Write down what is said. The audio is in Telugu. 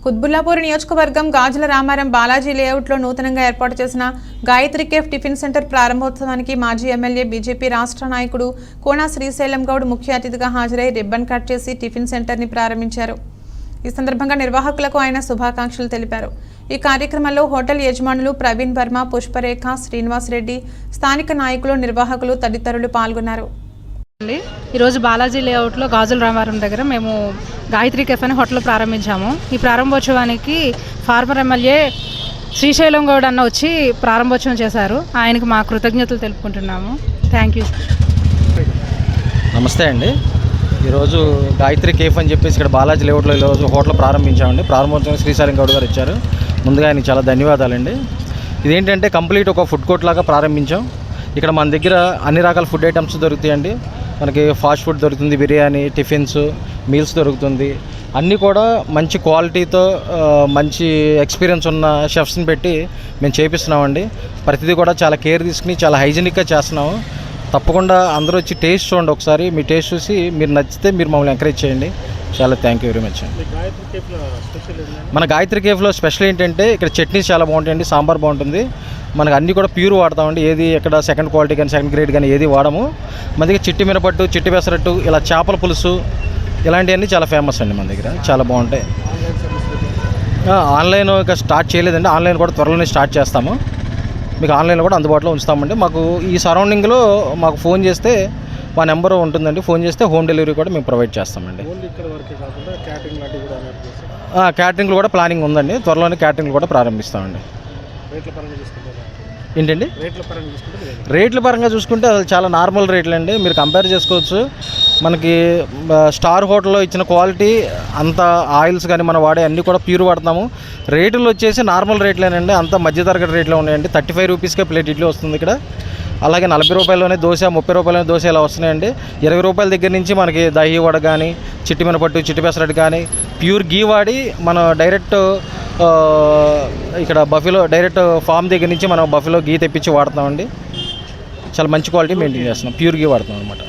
కుత్బుల్లాపూర్ నియోజకవర్గం గాజుల రామారం బాలాజీ లేఅవుట్లో నూతనంగా ఏర్పాటు చేసిన గాయత్రి కేఫ్ టిఫిన్ సెంటర్ ప్రారంభోత్సవానికి మాజీ ఎమ్మెల్యే బీజేపీ రాష్ట్ర నాయకుడు కోన శ్రీశైలం గౌడ్ ముఖ్య అతిథిగా హాజరై రిబ్బన్ కట్ చేసి టిఫిన్ సెంటర్ని ప్రారంభించారు. ఈ సందర్భంగా నిర్వాహకులకు ఆయన శుభాకాంక్షలు తెలిపారు. ఈ కార్యక్రమంలో హోటల్ యజమానులు ప్రవీణ్ వర్మ, పుష్పరేఖ, శ్రీనివాస్ రెడ్డి, స్థానిక నాయకులు, నిర్వాహకులు తదితరులు పాల్గొన్నారు. ఈరోజు బాలాజీ లేఅవుట్లో గాజుల రామారం దగ్గర మేము గాయత్రి కేఫ్ అని హోటల్ ప్రారంభించాము. ఈ ప్రారంభోత్సవానికి ఫార్మర్ ఎమ్మెల్యే శ్రీశైలం గౌడ్ అన్న వచ్చి ప్రారంభోత్సవం చేశారు. ఆయనకు మా కృతజ్ఞతలు తెలుపుకుంటున్నాము. Thank you. నమస్తే అండి. ఈరోజు గాయత్రి కేఫ్ అని చెప్పేసి ఇక్కడ బాలాజీ లేఅవుట్లో ఈరోజు హోటల్ ప్రారంభించామండి. ప్రారంభోత్సవం శ్రీశైలం గౌడ్ గారు ఇచ్చారు. ముందుగా ఆయనకి చాలా ధన్యవాదాలండి. ఇదేంటంటే కంప్లీట్ ఒక ఫుడ్ కోర్ట్ లాగా ప్రారంభించాం. ఇక్కడ మన దగ్గర అన్ని రకాల ఫుడ్ ఐటమ్స్ దొరుకుతాయండి. మనకి ఫాస్ట్ ఫుడ్ దొరుకుతుంది, బిర్యానీ, టిఫిన్స్, మీల్స్ దొరుకుతుంది. అన్నీ కూడా మంచి క్వాలిటీతో మంచి ఎక్స్పీరియన్స్ ఉన్న షెఫ్స్ని పెట్టి మేము చేపిస్తున్నామండి. ప్రతిదీ కూడా చాలా కేర్ తీసుకుని చాలా హైజీనిక్గా చేస్తున్నాము. తప్పకుండా అందరూ వచ్చి టేస్ట్ చూడండి. ఒకసారి మీ టేస్ట్ చూసి మీరు నచ్చితే మీరు మమ్మల్ని ఎంకరేజ్ చేయండి. చాలా థ్యాంక్ యూ వెరీ మచ్ అండి. మన గాయత్రి కేఫ్లో స్పెషల్ ఏంటంటే ఇక్కడ చట్నీస్ చాలా బాగుంటాయండి, సాంబార్ బాగుంటుంది. మనకు అన్నీ కూడా ప్యూర్ వాడతామండి. ఏది ఎక్కడ సెకండ్ క్వాలిటీ కానీ సెకండ్ గ్రేడ్ కానీ ఏది వాడము. మన దగ్గర చిట్టి మినపట్టు, చిట్టి పెసరట్టు, ఇలా చేపల పులుసు ఇలాంటివన్నీ చాలా ఫేమస్ అండి. మన దగ్గర చాలా బాగుంటాయి. ఆన్లైన్ ఇక స్టార్ట్ చేయలేదండి. ఆన్లైన్ కూడా త్వరలోనే స్టార్ట్ చేస్తాము. మీకు ఆన్లైన్లో కూడా అందుబాటులో ఉంచుతామండి. మాకు ఈ సరౌండింగ్లో మాకు ఫోన్ చేస్తే మా నెంబర్ ఉంటుందండి. ఫోన్ చేస్తే హోమ్ డెలివరీ కూడా మేము ప్రొవైడ్ చేస్తామండి. క్యాటరింగ్లు కూడా ప్లానింగ్ ఉందండి. త్వరలోనే క్యాటరింగ్లు కూడా ప్రారంభిస్తామండి. ఏంటండి రేట్ల పరంగా చూసుకుంటే అది చాలా నార్మల్ రేట్లు అండి. మీరు కంపేర్ చేసుకోవచ్చు. మనకి స్టార్ హోటల్లో ఇచ్చిన క్వాలిటీ అంత ఆయిల్స్ కానీ మనం వాడే అన్నీ కూడా ప్యూర్ వాడతాము. రేట్లు వచ్చేసి నార్మల్ రేట్లేనండి. అంత మధ్యతరగతి రేట్లో ఉన్నాయండి. 35 రూపీస్కే ప్లేట్ ఇడ్లీ వస్తుంది ఇక్కడ. అలాగే 40 రూపాయలలోనే దోశ, 30 రూపాయలలోనే దోశ ఇలా వస్తున్నాయండి. 20 రూపాయల దగ్గర నుంచి మనకి దహి వడ కానీ, చిట్టి మినపట్టు, చిట్టి పెసరట్టు కానీ ప్యూర్ గీ వాడి మనం డైరెక్ట్ ఇక్కడ బఫెలో డైరెక్ట్ ఫామ్ దగ్గర నుంచి మనం బఫెలో గీ తెప్పించి వాడుతున్నామండి. చాలా మంచి క్వాలిటీ మెయింటైన్ చేస్తున్నాం. ప్యూర్ గీ వాడుతున్నాం అనమాట.